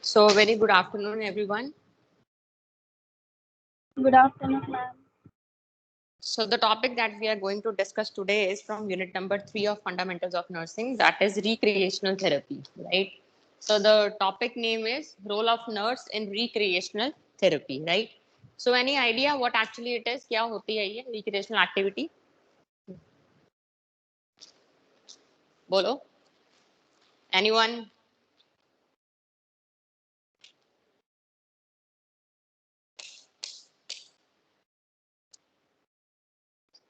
So very good afternoon, everyone. Good afternoon, ma'am. So the topic that we are going to discuss today is from unit number 3 of Fundamentals of Nursing, that is recreational therapy, right? So the topic name is role of nurse in recreational therapy, right? So any idea what actually it is? क्या होती है ये recreational activity? बोलो. Anyone?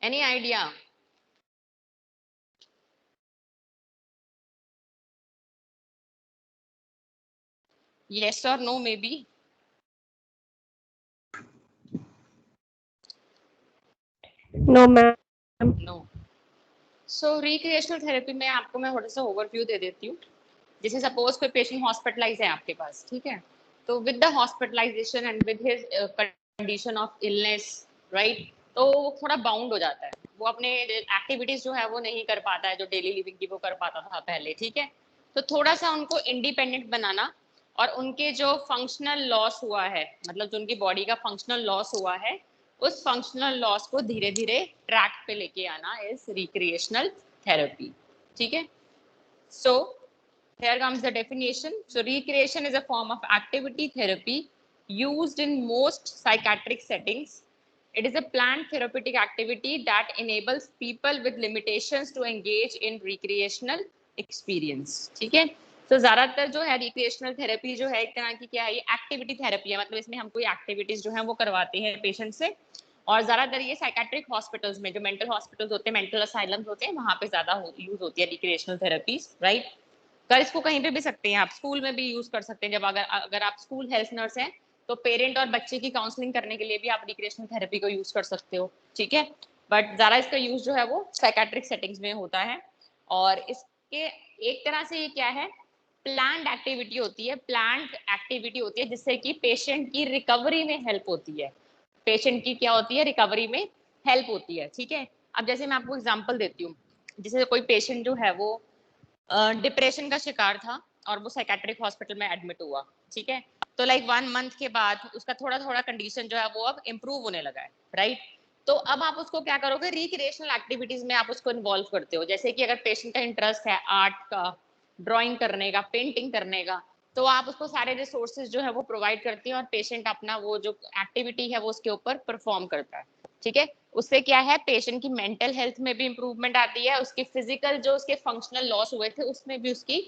Any idea? Yes or no, maybe? No, ma'am. No. So recreational therapy में आपको मैं थोड़ा सा ओवरव्यू दे देती हूँ. जैसे सपोज कोई पेशेंट हॉस्पिटलाइज है आपके पास, ठीक है, तो with the hospitalisation and with his condition of illness, right, तो वो थोड़ा बाउंड हो जाता है. वो अपने एक्टिविटीज जो है वो नहीं कर पाता है जो डेली लिविंग की वो कर पाता था पहले, ठीक है. तो थोड़ा सा उनको इंडिपेंडेंट बनाना और उनके जो फंक्शनल लॉस हुआ है, मतलब जो उनकी बॉडी का फंक्शनल लॉस हुआ है, उस फंक्शनल लॉस को धीरे धीरे ट्रैक पे लेके आना इज रिक्रिएशनल थेरेपी. ठीक है. So here comes the definition. So recreation is a form of activity therapy used in most psychiatric settings. It is a planned therapeutic activity that enables people with limitations to engage in recreational experience. ठीक है. तो ज्यादातर जो है recreational therapy जो है एक तरह की क्या है, ये एक्टिविटी थेरेपी है. मतलब इसमें हम कोई एक्टिविटीज जो है वो करवाते हैं पेशेंट से, और ज्यादातर ये साइकेट्रिक हॉस्पिटल्स में, जो मेंटल हॉस्पिटल्स होते हैं, मेंटल असाइलम्स होते हैं, वहां पे ज्यादा यूज होती है रिक्रिएशनल थेरेपीज, राइट. कर इसको कहीं पे भी सकते हैं आप, स्कूल में भी यूज कर सकते हैं. जब अगर आप स्कूल हेल्थ नर्स हैं तो पेरेंट और बच्चे की काउंसलिंग करने के लिए भी आप रिक्रिएशनल थेरेपी को यूज कर सकते हो, ठीक है. बट ज्यादा इसका यूज जो है वो साइकेट्रिक सेटिंग्स में होता है. और इसके एक तरह से ये क्या है, प्लान्ड एक्टिविटी होती है. प्लान्ड एक्टिविटी होती है जिससे कि पेशेंट की रिकवरी में हेल्प होती है. पेशेंट की क्या होती है, रिकवरी में हेल्प होती है, ठीक है. अब जैसे मैं आपको एग्जांपल देती हूँ. जैसे कोई पेशेंट जो है वो डिप्रेशन का शिकार था और वो साइकेट्रिक हॉस्पिटल में एडमिट हुआ, ठीक है. तो लाइक 1 मंथ के बाद उसका थोड़ा थोड़ा कंडीशन जो है वो अब इम्प्रूव होने लगा है, राइट. तो अब आप उसको क्या करोगे, रिक्रिएशनल एक्टिविटीज में आप उसको इन्वॉल्व करते हो. जैसे कि अगर पेशेंट का इंटरेस्ट है आर्ट का, ड्राइंग करने का, पेंटिंग करने का, तो आप उसको सारे रिसोर्सेज जो है वो प्रोवाइड करती हैं और पेशेंट अपना वो जो एक्टिविटी है वो उसके ऊपर परफॉर्म करता है, ठीक है. उससे क्या है, पेशेंट की मेंटल हेल्थ में भी इंप्रूवमेंट आती है, उसके फिजिकल जो उसके फंक्शनल लॉस हुए थे उसमें भी उसकी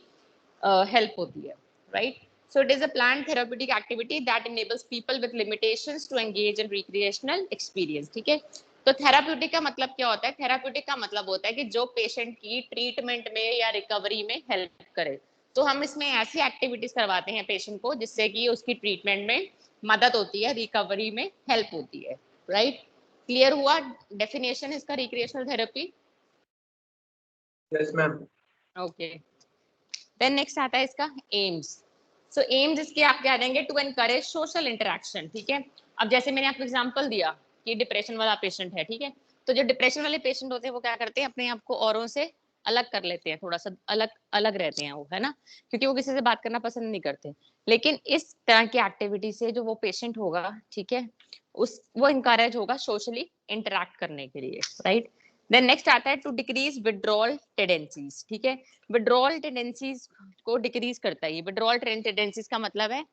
हेल्प होती है, right. So it is a planned therapeutic activity that enables people with limitations to engage in recreational experience. ठीक है. तो थेराप्यूटिक का मतलब क्या होता है, थेराप्यूटिक का मतलब होता है कि जो पेशेंट की ट्रीटमेंट में या रिकवरी में हेल्प करे. तो हम इसमें ऐसी एक्टिविटीज करवाते हैं पेशेंट को जिससे कि उसकी ट्रीटमेंट में मदद होती है, रिकवरी में हेल्प होती है, राइट. क्लियर हुआ डेफिनेशन इसका, recreational therapy? Yes ma'am. Okay. Then next आता है इसका एम्स. सो एम्स इसके आप क्या देंगे, टू एनकरेज सोशल इंटरेक्शन, ठीक है. अब जैसे मैंने आपको एग्जांपल दिया कि डिप्रेशन वाला पेशेंट है, ठीक है. तो जो डिप्रेशन वाले पेशेंट होते हैं वो क्या करते हैं, अपने आप को औरों से अलग कर लेते हैं, थोड़ा सा अलग अलग रहते हैं वो, है ना, क्योंकि वो किसी से बात करना पसंद नहीं करते. लेकिन इस तरह की एक्टिविटी से जो वो पेशेंट होगा, ठीक है, उस वो इनकरेज होगा सोशली इंटरेक्ट करने के लिए, राइट. देन नेक्स्ट आता है टू डिक्रीज विड्रॉल टेंडेंसीज, ठीक है. विड्रॉल टेंडेंसीज को डिक्रीज करता है. ये विड्रॉल टेंडेंसीज का मतलब है,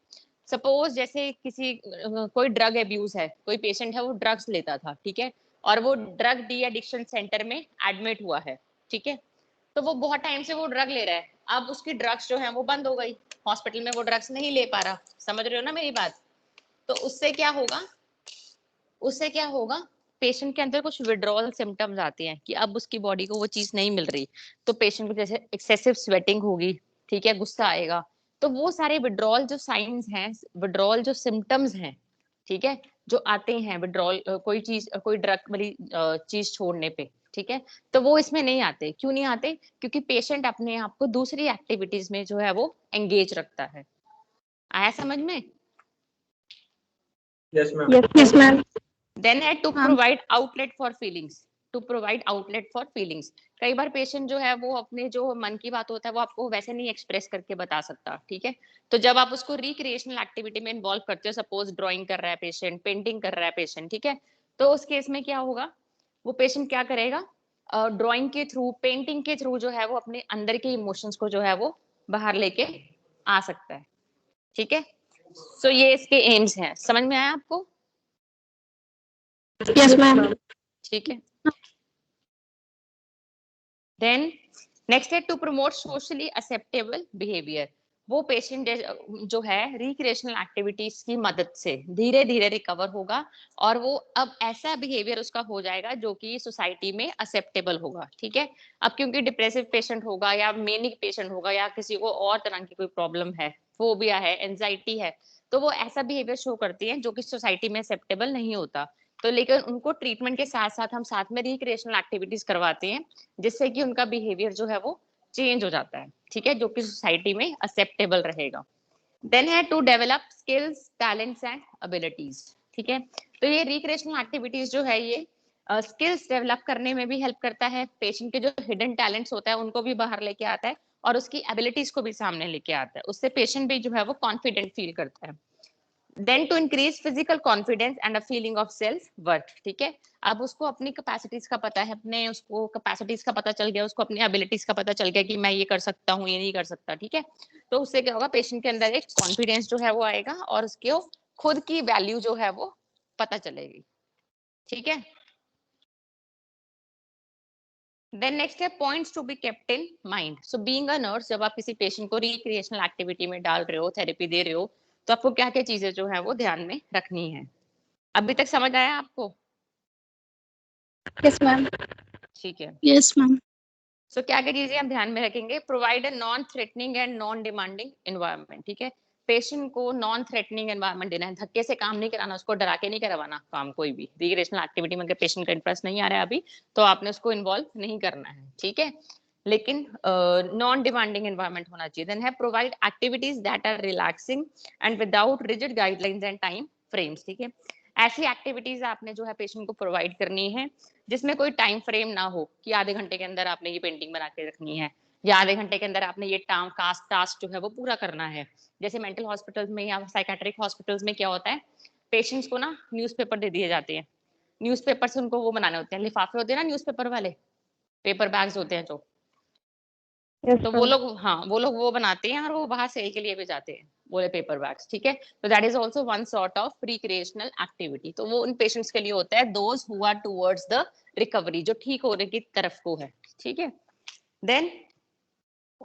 सपोज जैसे किसी कोई ड्रग अब्यूज है, कोई पेशेंट है वो ड्रग्स लेता था, ठीक है, और वो ड्रग डी एडिक्शन सेंटर में एडमिट हुआ है, ठीक है. तो वो बहुत टाइम से वो ड्रग ले रहा है, अब उसकी ड्रग्स जो है वो बंद हो गई, हॉस्पिटल में वो ड्रग्स नहीं ले पा रहा. समझ रहे हो ना मेरी बात. तो उससे क्या होगा, उससे क्या होगा, पेशेंट के अंदर कुछ विड्रॉल सिम्टम्स आते हैं कि अब उसकी बॉडी को वो चीज नहीं मिल रही. तो पेशेंट को जैसे एक्सेसिव स्वेटिंग होगी, ठीक है, गुस्सा आएगा. तो वो सारे विड्रॉल जो साइंस हैं, विड्रॉल जो सिम्टम्स हैं, ठीक है, जो आते हैं विड्रॉल, कोई चीज, कोई ड्रग वाली चीज छोड़ने पे, ठीक है, तो वो इसमें नहीं आते. क्यों नहीं आते, क्योंकि पेशेंट अपने आप को दूसरी एक्टिविटीज में जो है वो एंगेज रखता है. आया समझ में? Yes ma'am. Yes, ma'am. Then to Ma'am. provide outlet for feelings, to provide outlet for feelings. कई बार पेशेंट जो है वो अपने जो मन की बात होता है वो आपको वैसे नहीं एक्सप्रेस करके बता सकता, ठीक है। तो जब आप उसको रिक्रिएशनल एक्टिविटी में इन्वॉल्व करते हो, सपोज ड्राइंग कर रहा है पेशेंट, पेंटिंग कर रहा है पेशेंट, ठीक है, तो उस केस में क्या होगा, वो पेशेंट क्या करेगा, ड्राइंग के थ्रू, पेंटिंग के थ्रू जो है वो अपने अंदर के इमोशंस को जो है वो बाहर लेके आ सकता है, ठीक है। सो ये इसके एम्स हैं, समझ में आया आपको? Yes, ma'am. ठीक है। देन नेक्स्ट है to promote socially acceptable behaviour. वो पेशेंट जो है रिक्रिएशनल एक्टिविटीज की मदद से धीरे धीरे रिकवर होगा और वो अब ऐसा बिहेवियर उसका हो जाएगा जो कि सोसाइटी में एक्सेप्टेबल होगा, ठीक है। अब क्योंकि डिप्रेसिव पेशेंट होगा या मेनिक पेशेंट होगा या किसी को और तरह की कोई प्रॉब्लम है, फोबिया है, एंजाइटी है, तो वो ऐसा बिहेवियर शो करती है जो कि सोसाइटी में एक्सेप्टेबल नहीं होता। तो लेकिन उनको ट्रीटमेंट के साथ साथ हम साथ में रिक्रिएशनल एक्टिविटीज करवाते हैं जिससे कि उनका बिहेवियर जो है वो चेंज हो जाता है, ठीक है, जो कि सोसाइटी में एक्सेप्टेबल रहेगा। देन है to develop skills, talents and abilities, ठीक है। तो ये रिक्रिएशनल एक्टिविटीज जो है ये स्किल्स डेवलप करने में भी हेल्प करता है, पेशेंट के जो हिडन टैलेंट्स होता है उनको भी बाहर लेके आता है और उसकी एबिलिटीज को भी सामने लेके आता है, उससे पेशेंट भी जो है वो कॉन्फिडेंट फील करता है। Then to increase physical confidence and a feeling of self worth, ठीक है। अब उसको अपनी कैपेसिटीज का पता है, अपने उसको कैपेसिटीज का पता चल गया, उसको अपनी एबिलिटीज का पता चल गया कि मैं ये कर सकता हूँ, ये नहीं कर सकता, ठीक है। तो उससे क्या होगा, पेशेंट के अंदर एक कॉन्फिडेंस जो है वो आएगा और उसके खुद की वैल्यू जो है वो पता चलेगी, ठीक है। देन नेक्स्ट है points to be kept in mind. So being a nurse, जब आप किसी पेशेंट को रिक्रिएशनल एक्टिविटी में डाल रहे हो, थेरेपी दे रहे हो, तो आपको क्या क्या चीजें जो है वो ध्यान में रखनी है। अभी तक समझ आया आपको? Yes, ma'am. ठीक है। Yes, ma'am. सो क्या क्या चीजें हम ध्यान में रखेंगे, provide a non threatening and non demanding environment, ठीक है। पेशेंट को नॉन थ्रेटनिंग एनवायरनमेंट देना है, धक्के से काम नहीं कराना, उसको डरा के नहीं करवाना काम कोई भी। रिक्रिएशनल एक्टिविटी में अगर पेशेंट का इंटरेस्ट नहीं आ रहा है अभी, तो आपने उसको इन्वॉल्व नहीं करना है, ठीक है। लेकिन नॉन डिमांडिंग एनवायरनमेंट होना चाहिए। देन है provide activities that are relaxing and without rigid guidelines and time frames, ठीक है। ऐसी एक्टिविटीज आपने जो है पेशेंट को प्रोवाइड करनी है जिसमें कोई टाइम फ्रेम ना हो कि आधे घंटे के अंदर आपने ये पेंटिंग बना के रखनी है या आधे घंटे के अंदर आपने ये टास्क जो है वो पूरा करना है। जैसे मेंटल हॉस्पिटल्स में या साइकेट्रिक हॉस्पिटल्स में क्या होता है, पेशेंट्स को ना न्यूज़पेपर दे दिए जाते हैं, न्यूज़पेपर से उनको वो बनाने होते हैं, लिफाफे होते हैं ना न्यूज़पेपर वाले, पेपर बैग्स होते हैं जो, Yes, तो वो ma'am. लोग, हाँ वो लोग वो बनाते हैं और वो बाहर सेल के लिए भी जाते हैं बोले पेपर बैग्स, ठीक है। तो that is also one sort of recreational activity. तो वो उन पेशेंट्स के लिए होता है those who are towards the recovery, जो ठीक होने की तरफ को है, ठीक है। देन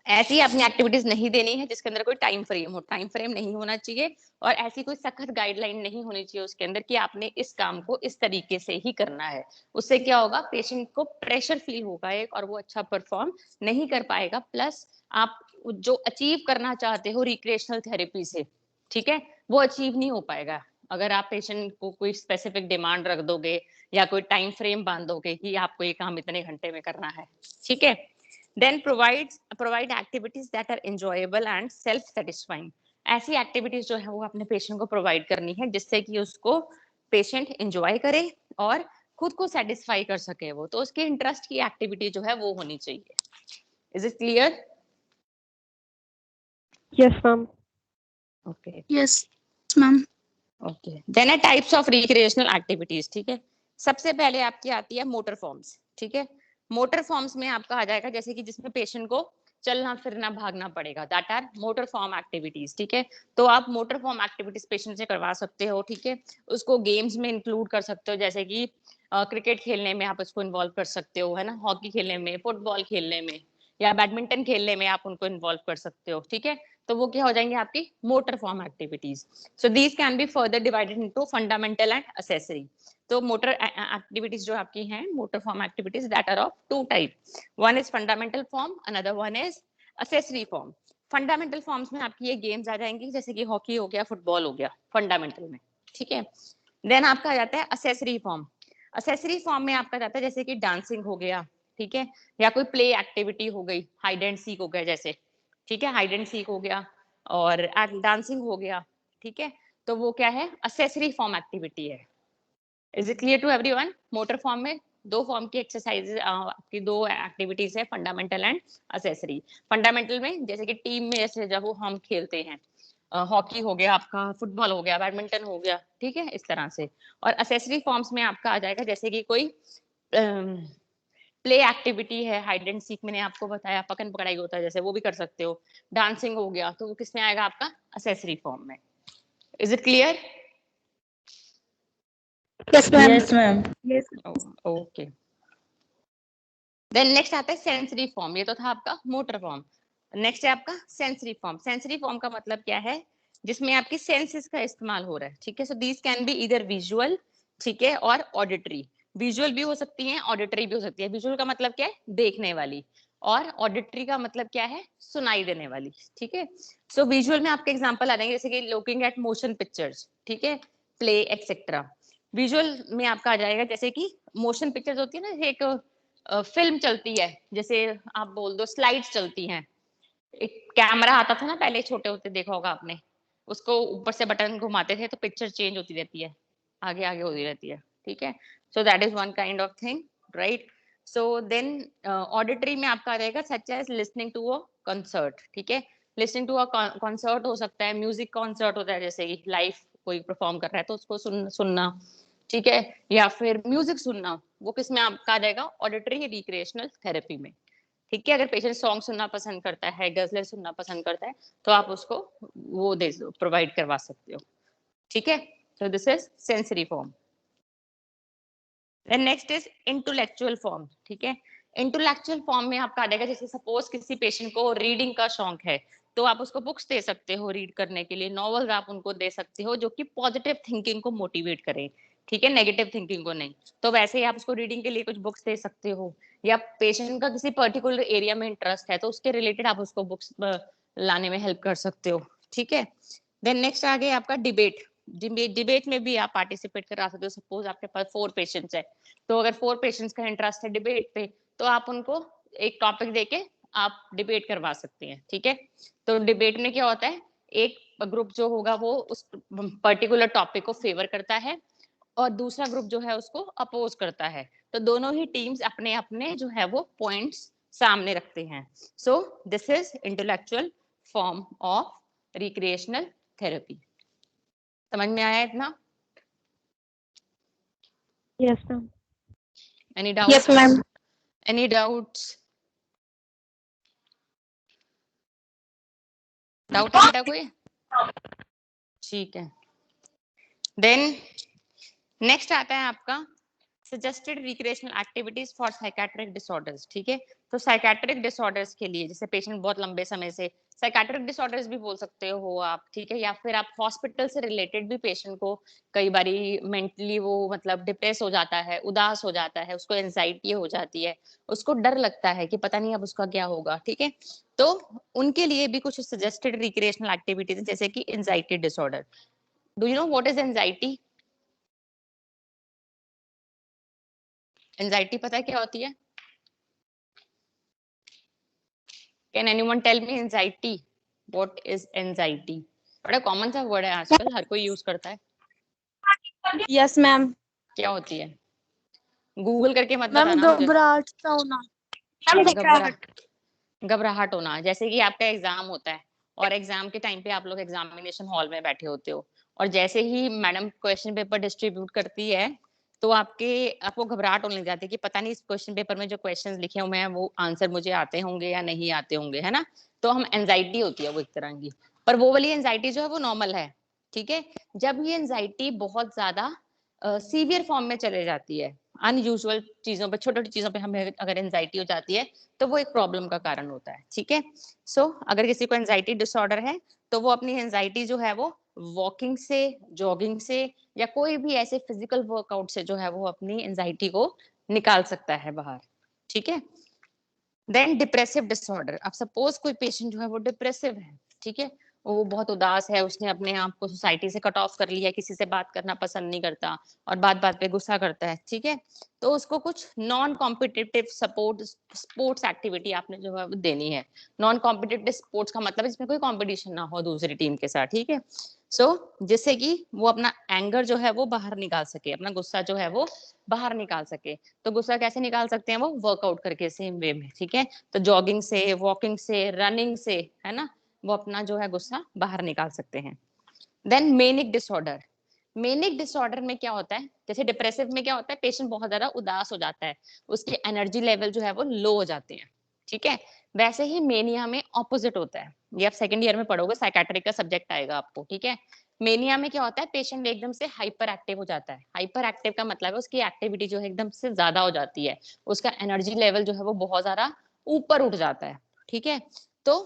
ऐसी अपनी एक्टिविटीज नहीं देनी है जिसके अंदर कोई टाइम फ्रेम हो, टाइम फ्रेम नहीं होना चाहिए और ऐसी कोई सख्त गाइडलाइन नहीं होनी चाहिए उसके अंदर कि आपने इस काम को इस तरीके से ही करना है। उससे क्या होगा, पेशेंट को प्रेशर फील होगा एक और वो अच्छा परफॉर्म नहीं कर पाएगा। प्लस आप जो अचीव करना चाहते हो रिक्रिएशनल थेरेपी से, ठीक है, वो अचीव नहीं हो पाएगा अगर आप पेशेंट को कोई स्पेसिफिक डिमांड रख दोगे या कोई टाइम फ्रेम बांध दोगे कि आपको ये काम इतने घंटे में करना है, ठीक है। Then provide activities that are enjoyable and self satisfying। ऐसी एक्टिविटीज जो है वो अपने पेशेंट को प्रोवाइड करनी है जिससे कि उसको पेशेंट एंजॉय करे और खुद को सेटिस्फाई कर सके वो, तो उसके इंटरेस्ट की एक्टिविटी जो है वो होनी चाहिए। Is it clear? Yes, ma'am. Okay Yes, ma'am. Okay. Then है टाइप्स ऑफ रिक्रिएशनल एक्टिविटीज, ठीक है। सबसे पहले आपकी आती है मोटर फॉर्म्स, ठीक है। मोटर फॉर्म्स में आपका आ जाएगा जैसे कि जिसमें पेशेंट को चलना फिरना भागना पड़ेगा, that are motor form activities, ठीक है। तो आप मोटर फॉर्म एक्टिविटीज पेशेंट से करवा सकते हो, ठीक है। उसको गेम्स में इंक्लूड कर सकते हो, जैसे कि क्रिकेट खेलने में आप उसको इन्वॉल्व कर सकते हो, है ना, हॉकी खेलने में, फुटबॉल खेलने में या बैडमिंटन खेलने में आप उनको इन्वॉल्व कर सकते हो, ठीक है। तो वो क्या हो जाएंगे आपकी motor form activities. So these can be further divided into fundamental and accessory. तो मोटर एक्टिविटीज जो आपकी हैं, motor form activities, that are of two type, one is fundamental form, another one is accessory form. Fundamental forms में आपकी ये games आ जाएंगी जैसे कि हॉकी हो गया, फुटबॉल हो गया, फंडामेंटल में, ठीक है। देन आपका आ जाता है एक्सेसरी फॉर्म। एक्सेसरी फॉर्म में आपका जाता है जैसे कि डांसिंग हो गया, ठीक है, या कोई प्ले एक्टिविटी हो गई, हाइड एंड सीक हो गया जैसे, ठीक है, हाइड एंड सीक हो गया और डांसिंग हो गया, ठीक है। तो वो क्या है, एक्सेसरी फॉर्म एक्टिविटी है। Is it clear to everyone? Motor form में दो फॉर्म की एक्सरसाइज आपकी, दो एक्टिविटीज है, फंडामेंटल एंड असेसरी। फंडामेंटल में जैसे कि टीम में जैसे जब हम खेलते हैं, हॉकी हो गया आपका, फुटबॉल हो गया, बैडमिंटन हो गया, ठीक है, इस तरह से। और असेसरी फॉर्म्स में आपका आ जाएगा जैसे कि कोई प्ले एक्टिविटी है, हाइड एंड सीक मैंने आपको बताया, पकड़ पकड़ाई होता है जैसे, वो भी कर सकते हो। डांसिंग हो गया, तो वो किस में आएगा आपका, असेसरी फॉर्म में। Is it clear? Yes, ma'am. Yes, ma'am. Yes. Okay. Then next आता है सेंसरी फॉर्म, ये तो था आपका मोटर फॉर्म। नेक्स्ट है आपका सेंसरी फॉर्म। सेंसरी फॉर्म का मतलब क्या है, जिसमें आपकी सेंसेस का इस्तेमाल हो रहा है, ठीक है। सो दीज कैन बी इधर विजुअल, ठीक है, और ऑडिटरी। विजुअल भी हो सकती है, ऑडिटरी भी हो सकती है। विजुअल का मतलब क्या है, देखने वाली, और ऑडिटरी का मतलब क्या है, सुनाई देने वाली, ठीक है। सो विजुअल में आपके एग्जांपल आ जाएंगे जैसे कि लुकिंग एट मोशन पिक्चर्स, ठीक है, प्ले एक्सेट्रा। विजुअल में आपका आ जाएगा जैसे कि मोशन पिक्चर्स होती है ना, एक फिल्म चलती है, जैसे आप बोल दो स्लाइड्स चलती हैं। एक कैमरा आता था ना पहले, छोटे होते देखा होगा आपने, उसको ऊपर से बटन घुमाते थे तो पिक्चर चेंज होती रहती है, आगे आगे होती रहती है, ठीक है। So that is one kind of thing, right. So then auditory में आपका रहेगा such as listening to a concert, ठीक है। लिसनिंग टू अ कंसर्ट हो सकता है, म्यूजिक कॉन्सर्ट होता है, जैसे लाइव कोई परफॉर्म कर रहा है तो उसको सुनना, ठीक है, या फिर म्यूजिक सुनना, वो किस में आपका आ जाएगा, ऑडिटरी रिक्रिएशनल थेरेपी में, ठीक है। अगर पेशेंट सॉन्ग सुनना पसंद करता है, गजलें सुनना पसंद करता है, तो आप उसको वो दे प्रोवाइड करवा सकते हो, ठीक है। तो this is sensory form. Then next is intellectual form, ठीक है। इंटेलेक्चुअल फॉर्म में आपका आ जाएगा जैसे सपोज किसी पेशेंट को रीडिंग का शौक है, तो आप उसको बुक्स दे सकते हो रीड करने के लिए, नॉवेल्स आप उनको दे सकते हो जो कि पॉजिटिव थिंकिंग को मोटिवेट करें, ठीक है, नेगेटिव थिंकिंग को नहीं। तो वैसे ही आप उसको रीडिंग के लिए कुछ बुक्स दे सकते हो, या पेशेंट का किसी पर्टिकुलर एरिया में इंटरेस्ट है तो उसके रिलेटेड आप उसको बुक्स लाने में हेल्प कर सकते हो, ठीक है। देन नेक्स्ट आ गया आपका डिबेट। डिबेट में भी आप पार्टिसिपेट करा सकते हो। सपोज आपके पास 4 पेशेंट्स है, तो अगर 4 पेशेंट्स का इंटरेस्ट है डिबेट पे, तो आप उनको एक टॉपिक देके आप डिबेट करवा सकते हैं, ठीक है। तो डिबेट में क्या होता है, एक ग्रुप जो होगा वो उस पर्टिकुलर टॉपिक को फेवर करता है, और दूसरा ग्रुप जो है उसको अपोज करता है। तो दोनों ही टीम्स अपने अपने जो है वो पॉइंट्स सामने रखते हैं। So this is intellectual form of recreational therapy. समझ में आया इतना? Yes, ma'am. Any doubt? Yes, ma'am. Any doubts? Doubt है बेटा कोई? ठीक है। देन नेक्स्ट आता है आपका suggested recreational activities for psychiatric disorders, ठीक है। तो साइकेट्रिक डिसऑर्डर्स के लिए, जैसे पेशेंट बहुत लंबे समय से, साइकेट्रिक डिसऑर्डर्स भी बोल सकते हो आप, ठीक है, या फिर आप हॉस्पिटल से रिलेटेड भी पेशेंट को कई बारी मेंटली वो मतलब डिप्रेस हो जाता है, उदास हो जाता है, उसको एंजाइटी हो जाती है, उसको डर लगता है कि पता नहीं अब उसका क्या होगा, ठीक है। तो उनके लिए भी कुछ सजेस्टेड रिक्रिएशनल एक्टिविटीज जैसे कि anxiety disorder. Do you know what is anxiety? Anxiety पता है क्या होती है? Can anyone tell me anxiety? What is anxiety? बड़ा कॉमन सा वर्ड है आजकल, हर कोई यूज करता है। Yes, ma'am. क्या होती है? गूगल करके मत Ma'am, बताना मुझे। घबराहट सा होना. घबराहट होना, जैसे कि आपका एग्जाम होता है और एग्जाम के टाइम पे आप लोग एग्जामिनेशन हॉल में बैठे होते हो, और जैसे ही मैडम क्वेश्चन पेपर डिस्ट्रीब्यूट करती है तो आपको घबराहट होने लग जाती है कि पता नहीं इस क्वेश्चन पेपर में जो क्वेश्चंस लिखे हुए हैं वो आंसर मुझे आते होंगे या नहीं आते होंगे, है ना। तो हम एंजाइटी होती है वो एक तरह की, पर वो वाली एंजाइटी जो है वो नॉर्मल है, ठीक है। जब ये एंजाइटी बहुत ज्यादा सीवियर फॉर्म में चले जाती है, अनयूजुअल चीजों पे, छोटी छोटी चीजों पे हमें अगर एंजाइटी हो जाती है, तो वो एक प्रॉब्लम का कारण होता है, ठीक है। सो अगर किसी को एंजाइटी डिसऑर्डर है तो वो अपनी एंजाइटी जो है वो वॉकिंग से, जॉगिंग से, या कोई भी ऐसे फिजिकल वर्कआउट से जो है वो अपनी एंजाइटी को निकाल सकता है बाहर, ठीक है। Then depressive disorder. अब सपोज कोई पेशेंट जो है वो डिप्रेसिव है, ठीक है, वो बहुत उदास है, उसने अपने आप को सोसाइटी से कट ऑफ कर लिया, किसी से बात करना पसंद नहीं करता और बात-बात पे गुस्सा करता है, ठीक है? तो उसको कुछ non competitive support sports activity आपने जो है वो देनी है। नॉन कॉम्पिटिटिव स्पोर्ट्स का मतलब इसमें कोई कॉम्पिटिशन ना हो दूसरी टीम के साथ, ठीक है? जिससे कि वो अपना एंगर जो है वो बाहर निकाल सके, अपना गुस्सा जो है वो बाहर निकाल सके। तो गुस्सा कैसे निकाल सकते हैं वो? वर्कआउट करके सेम वे में, ठीक है? तो जॉगिंग से, वॉकिंग से, रनिंग से, है ना? वो अपना जो है गुस्सा बाहर निकाल सकते हैं। Then manic disorder. Manic disorder में क्या होता है? जैसे डिप्रेसिव में क्या होता है? पेशेंट बहुत ज्यादा उदास हो जाता है, उसके एनर्जी लेवल जो है वो लो हो जाते हैं, ठीक है? वैसे ही मेनिया में ऑपोजिट होता है। ये आप सेकंड ईयर में पढ़ोगे, साइकेट्रिक का सब्जेक्ट आएगा आपको, ठीक है? मेनिया में क्या होता है? पेशेंट एकदम से हाइपर एक्टिव हो जाता है। हाइपर एक्टिव का मतलब है उसकी एक्टिविटी जो है एकदम से ज्यादा हो जाती है, उसका एनर्जी लेवल जो है वो बहुत ज्यादा ऊपर उठ जाता है, ठीक है? तो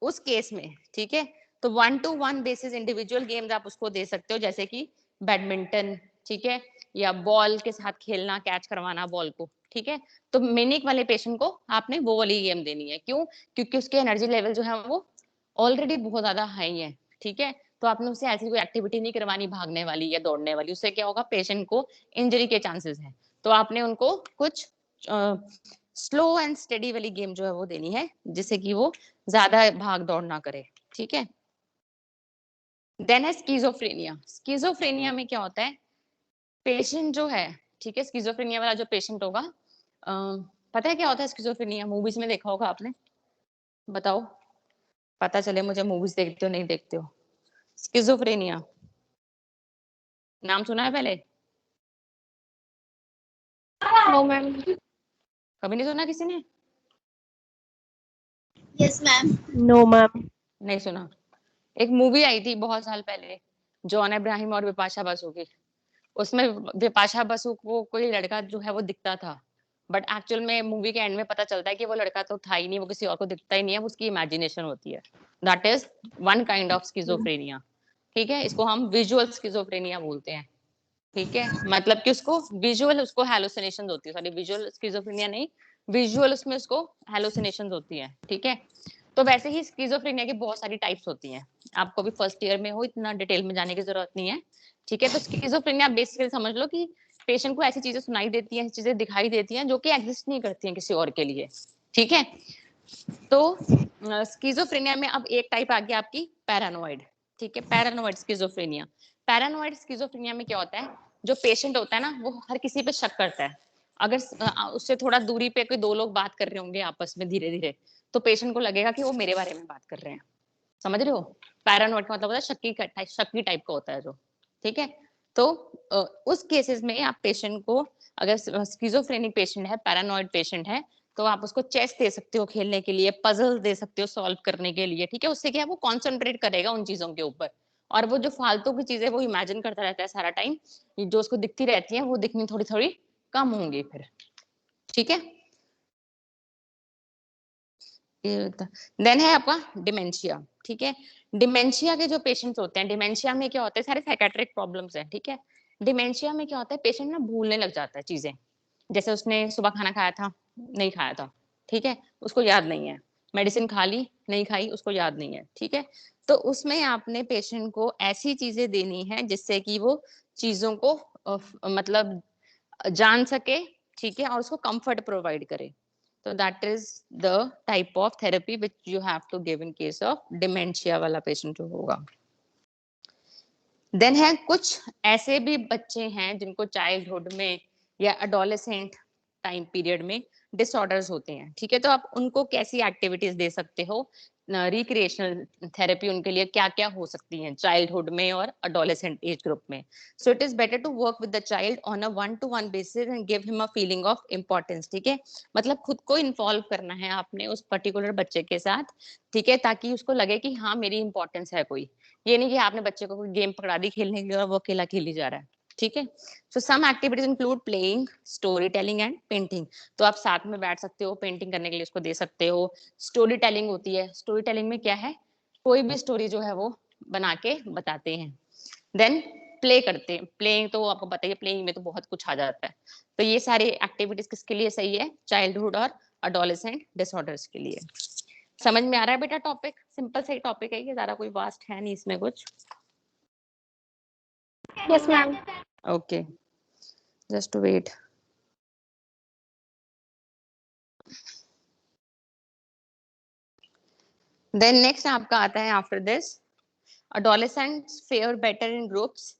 उस केस में, ठीक है, तो 1-to-1 बेसिस इंडिविजुअल गेम्स आप उसको दे सकते हो, जैसे कि बैडमिंटन, ठीक है, या बॉल के साथ खेलना, कैच करवाना बॉल को, ठीक है? तो मेनिक वाले पेशेंट को आपने वो वाली गेम देनी है। क्यों? क्योंकि उसके एनर्जी लेवल जो है वो ऑलरेडी बहुत ज्यादा हाई है, ठीक है? तो आपने उससे ऐसी कोई एक्टिविटी नहीं करवानी भागने वाली या दौड़ने वाली, उससे क्या होगा? पेशेंट को इंजरी के चांसेस है। तो आपने उनको कुछ स्लो एंड स्टेडी वाली गेम जो है वो देनी है, जिससे कि वो ज्यादा भाग दौड़ ना करे, ठीक है? देन है स्किज़ोफ्रेनिया। स्किज़ोफ्रेनिया में क्या होता है? पेशेंट जो है, ठीक है, स्किज़ोफ्रेनिया वाला जो पेशेंट होगा, पता है क्या होता है स्किज़ोफ्रेनिया? मूवीज में देखा होगा आपने, बताओ, पता चले मुझे मूवीज देखते हो नहीं देखते हो। स्किज़ोफ्रेनिया नाम सुना है पहले? No, ma'am. कभी नहीं सुना किसी ने? Yes, ma'am. No, ma'am. नहीं सुना। एक मूवी आई थी बहुत साल पहले, जॉन अब्राहम और बिपाशा बसु की। उसमें बिपाशा बसु को कोई लड़का जो है वो दिखता था, बट एक्चुअल में मूवी के एंड में पता चलता है कि वो लड़का तो था ही नहीं, वो किसी और को दिखता ही नहीं है, वो उसकी इमेजिनेशन होती है। That is one kind of schizophrenia, ठीक है? इसको हम विजुअल स्किज़ोफ्रेनिया बोलते हैं, ठीक है? मतलब कि उसको विजुअल, उसको हैलुसिनेशंस होती है, सॉरी विजुअल स्किज़ोफ्रेनिया नहीं, विजुअल उसमें उसको हैलुसिनेशंस होती है, ठीक है? तो वैसे ही स्किज़ोफ्रेनिया की बहुत सारी टाइप्स होती हैं। आपको भी फर्स्ट ईयर में हो, इतना डिटेल में जाने की जरूरत नहीं है, ठीक है? तो स्किज़ोफ्रेनिया बेसिकली समझ लो कि पेशेंट को ऐसी चीजें सुनाई देती हैं, ऐसी चीजें दिखाई देती हैं जो कि एग्जिस्ट नहीं करती हैं किसी और के लिए, ठीक है? तो स्किज़ोफ्रेनिया में अब एक टाइप आ गया आपकी पैरानोइड, ठीक है? Paranoid schizophrenia. पैरानोइड स्किज़ोफ्रेनिया में क्या होता है? जो पेशेंट होता है ना, वो हर किसी पे शक करता है। अगर उससे थोड़ा दूरी पे कोई दो लोग बात कर रहे होंगे आपस में धीरे-धीरे, तो पेशेंट को लगेगा कि वो मेरे बारे में बात कर रहे हैं। समझ रहे हो? पैरानोइड का मतलब होता है शक्की टाइप का होता है जो, ठीक है? तो उस केसेस में आप पेशेंट को, अगर स्किज़ोफ्रेनिक पेशेंट है, पैरानोइड पेशेंट है, तो आप उसको चेस दे सकते हो खेलने के लिए, पजल दे सकते हो सॉल्व करने के लिए, ठीक है? उससे क्या है, वो कॉन्संट्रेट करेगा उन चीजों के ऊपर, और वो जो फालतू की चीजें वो इमेजिन करता रहता है सारा टाइम, जो उसको दिखती रहती है वो दिखनी थोड़ी थोड़ी कम होंगी फिर, ठीक है? देन है आपका डिमेंशिया, ठीक है? डिमेंशिया के जो पेशेंट्स होते हैं, डिमेंशिया में क्या होता है, सारे साइकेट्रिक प्रॉब्लम्स हैं, ठीक है? डिमेंशिया में क्या होता है, पेशेंट ना भूलने लग जाता है चीजें, जैसे उसने सुबह खाना खाया था, नहीं खाया था, ठीक है? उसको याद नहीं है। मेडिसिन खा ली, नहीं खाई, उसको याद नहीं है, ठीक है? तो उसमें आपने पेशेंट को ऐसी चीजें देनी है जिससे कि वो चीजों को मतलब जान सके, ठीक है? और उसको कंफर्ट प्रोवाइड करे। तो that is the type of therapy which you have to give in case of dementia वाला पेशेंट जो होगा। देन है कुछ ऐसे भी बच्चे हैं जिनको चाइल्डहुड में या अडोलेसेंट टाइम पीरियड में डिसऑर्डर्स होते हैं, ठीक है? तो आप उनको कैसी एक्टिविटीज दे सकते हो? रिक्रिएशनल थेरेपी उनके लिए क्या क्या हो सकती है चाइल्डहुड में और अडोलेसेंट एज ग्रुप में? So it is better to work with the child on a 1-to-1 basis and give him a feeling of importance, ठीक है? मतलब खुद को इन्वॉल्व करना है आपने उस पर्टिकुलर बच्चे के साथ, ठीक है? ताकि उसको लगे कि हाँ मेरी इंपॉर्टेंस है कोई, ये नहीं कि आपने बच्चे को कोई गेम पकड़ा दी खेलने के लिए और वो अकेला खेल ही जा रहा है, ठीक है? So some activities include playing, story telling and painting. तो आप साथ में बैठ सकते हो, पेंटिंग करने के लिए उसको दे सकते हो। स्टोरी टेलिंग होती है, स्टोरी टेलिंग में क्या है, कोई भी स्टोरी जो है वो बना के बताते हैं। देन प्ले करते हैं, प्लेइंग तो आपको पता ही है, प्लेइंग में तो बहुत कुछ आ जाता है। तो ये सारी एक्टिविटीज किसके लिए सही है? चाइल्डहुड और अडोलेसेंट डिसऑर्डर्स के लिए। समझ में आ रहा है बेटा टॉपिक? सिंपल सा ही टॉपिक है ये, ज्यादा कोई वास्ट है नहीं इसमें कुछ. Yes, ma'am. Okay, just wait. Then next आपका आता है after this, adolescents fare better in groups,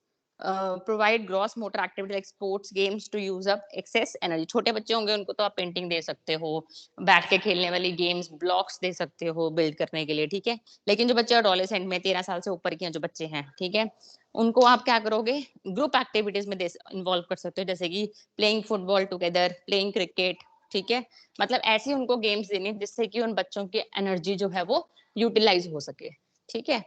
provide gross motor activity like sports games to use up excess energy. छोटे बच्चे होंगे उनको तो आप पेंटिंग दे सकते हो, बैठ के खेलने वाली गेम्स, ब्लॉक्स दे सकते हो बिल्ड करने के लिए, ठीक है. लेकिन जो बच्चे एडोलेसेंट में 13 साल से ऊपर के जो बच्चे हैं, ठीक है, उनको आप क्या करोगे, ग्रुप एक्टिविटीज में इन्वॉल्व कर सकते हो, जैसे कि playing football together, playing cricket, ठीक है. मतलब ऐसी उनको गेम्स देनी जिससे कि उन बच्चों की एनर्जी जो है वो यूटिलाइज हो सके, ठीक है.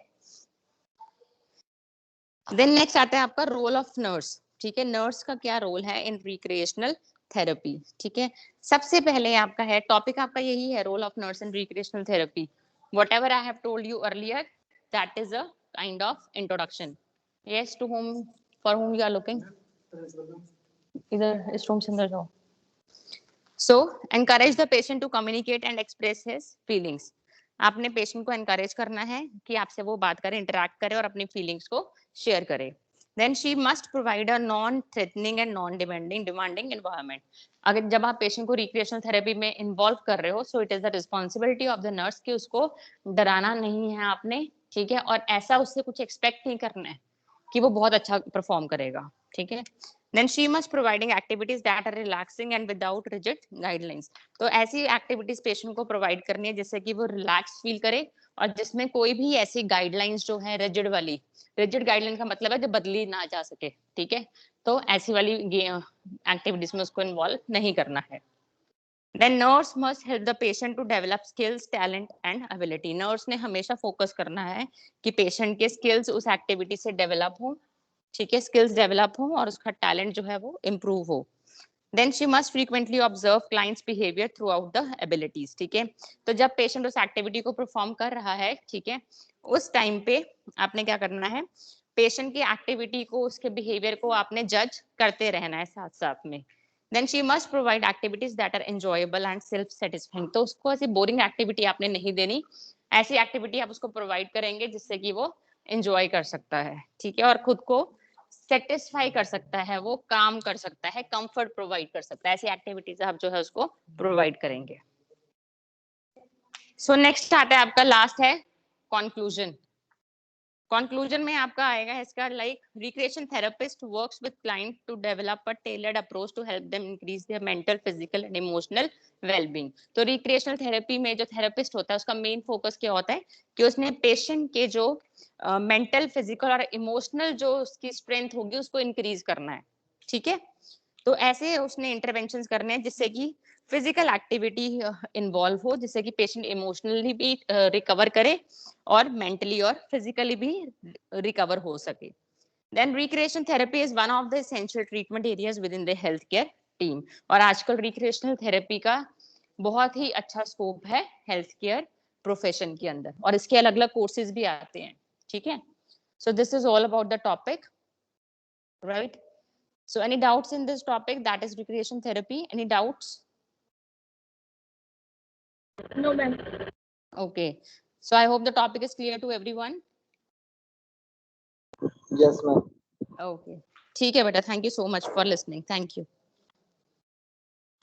देन नेक्स्ट आता है आपका रोल ऑफ नर्स, ठीक है. नर्स का क्या रोल है इन रिक्रिएशनल थेरेपी, ठीक है. सबसे पहले आपका है टॉपिक, आपका यही है, role of nurse in recreational therapy. Whatever I have told you earlier, that is a kind of introduction. Yes, to home, for home you are looking, इधर इस रूम से अंदर जाओ. So encourage the patient to communicate and express his feelings. आपने patient को encourage करना है कि आपसे वो बात करे, इंटरेक्ट करे और अपनी फीलिंग्स को शेयर करे. Then she must provide a non-threatening and non-demanding environment. अगर जब आप पेशेंट को रिक्रिएशनल थेरेपी में इन्वॉल्व कर रहे हो, सो it is the responsibility of the nurse कि उसको डराना नहीं है आपने, ठीक है, और ऐसा उससे कुछ एक्सपेक्ट नहीं करना है कि वो बहुत अच्छा परफॉर्म करेगा, ठीक है. Then she must providing activities that are relaxing and without rigid guidelines. तो ऐसी एक्टिविटीज पेशेंट को प्रोवाइड करनी है जिससे कि वो रिलैक्स फील करे और जिसमें कोई भी ऐसी गाइडलाइंस जो है रिजिड वाली, रिजिड गाइडलाइन का मतलब है जो बदली ना जा सके, ठीक है, तो ऐसी वाली एक्टिविटीज में उसको इन्वॉल्व नहीं करना है. Then nurse must help the patient to develop skills, talent and ability. Nurse ने हमेशा फोकस करना है कि पेशेंट के स्किल्स उस एक्टिविटी से डेवलप हो, ठीक है, स्किल्स डेवलप हो और उसका टैलेंट जो है वो इम्प्रूव हो. Then she must frequently observe client's behavior throughout the abilities, ठीक है. तो जब पेशेंट उस एक्टिविटी को परफॉर्म कर रहा है, ठीक है, उस टाइम पे आपने क्या करना है, पेशेंट की एक्टिविटी को, उसके बिहेवियर को आपने जज करते रहना है साथ साथ में. Then she must provide activities that are enjoyable and self satisfying. तो उसको ऐसी बोरिंग एक्टिविटी आपने नहीं देनी, ऐसी एक्टिविटी आप उसको प्रोवाइड करेंगे जिससे कि वो एंजॉय कर सकता है, ठीक है, और खुद को सेटिस्फाई कर सकता है, वो काम कर सकता है, कंफर्ट प्रोवाइड कर सकता है. ऐसी एक्टिविटीज आप जो है उसको प्रोवाइड करेंगे. सो नेक्स्ट आता है आपका लास्ट है कंक्लूजन. कंक्लूजन में आपका आएगा इसका like recreation therapist works with client to develop a tailored approach to help them increase their mental, physical and emotional wellbeing. तो रिक्रिएशनल थेरेपी में जो थेरेपिस्ट होता है उसका मेन फोकस क्या होता है कि उसने पेशेंट के जो मेंटल, फिजिकल और इमोशनल जो उसकी स्ट्रेंथ होगी उसको इंक्रीज करना है, ठीक है. तो ऐसे उसने इंटरवेंशंस करने हैं जिससे कि फिजिकल एक्टिविटी इन्वॉल्व हो, जिससे कि पेशेंट इमोशनली भी रिकवर करे और मेंटली और फिजिकली भी रिकवर हो सके. Then recreation therapy is one of the essential treatment areas with in the health care team. और आजकल रिक्रिएशनल थेरेपी का बहुत ही अच्छा स्कोप है हेल्थ केयर प्रोफेशन के अंदर और इसके अलग अलग कोर्सेज भी आते हैं, ठीक है. So this is all about the topic, right. So any doubts in this topic, that is recreation therapy? Any doubts? No, ma'am. Okay. So I hope the topic is clear to everyone. Yes, ma'am. Okay. ठीक है बेटा, thank you so much for listening. Thank you.